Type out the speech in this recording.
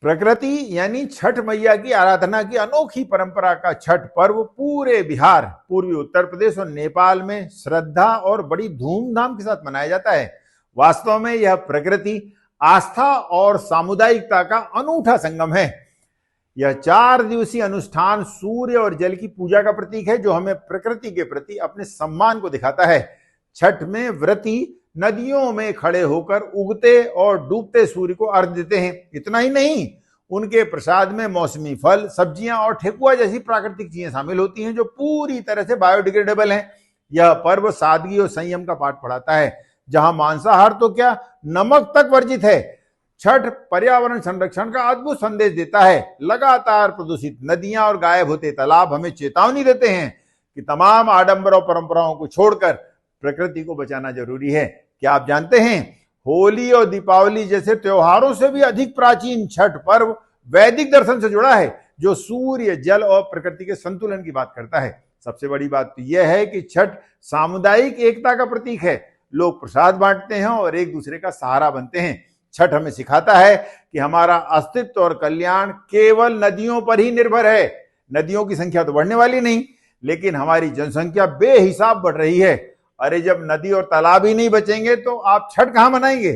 प्रकृति यानी छठ मैया की आराधना की अनोखी परंपरा का छठ पर्व पूरे बिहार, पूर्वी उत्तर प्रदेश और नेपाल में श्रद्धा और बड़ी धूमधाम के साथ मनाया जाता है। वास्तव में यह प्रकृति, आस्था और सामुदायिकता का अनूठा संगम है। यह 4 दिवसीय अनुष्ठान सूर्य और जल की पूजा का प्रतीक है, जो हमें प्रकृति के प्रति अपने सम्मान को दिखाता है। छठ में व्रती नदियों में खड़े होकर उगते और डूबते सूर्य को अर्घ्य देते हैं। इतना ही नहीं, उनके प्रसाद में मौसमी फल, सब्जियां और ठेकुआ जैसी प्राकृतिक चीजें शामिल होती हैं, जो पूरी तरह से बायोडिग्रेडेबल हैं। यह पर्व सादगी और संयम का पाठ पढ़ाता है, जहां मांसाहार तो क्या, नमक तक वर्जित है। छठ पर्यावरण संरक्षण का अद्भुत संदेश देता है। लगातार प्रदूषित नदियां और गायब होते तालाब हमें चेतावनी देते हैं कि तमाम आडंबर और परंपराओं को छोड़कर प्रकृति को बचाना जरूरी है। क्या आप जानते हैं, होली और दीपावली जैसे त्योहारों से भी अधिक प्राचीन छठ पर्व वैदिक दर्शन से जुड़ा है, जो सूर्य, जल और प्रकृति के संतुलन की बात करता है। सबसे बड़ी बात तो यह है कि छठ सामुदायिक एकता का प्रतीक है। लोग प्रसाद बांटते हैं और एक दूसरे का सहारा बनते हैं। छठ हमें सिखाता है कि हमारा अस्तित्व और कल्याण केवल नदियों पर ही निर्भर है। नदियों की संख्या तो बढ़ने वाली नहीं, लेकिन हमारी जनसंख्या बेहिसाब बढ़ रही है। अरे जब नदी और तालाब ही नहीं बचेंगे तो आप छठ कहां मनाएंगे।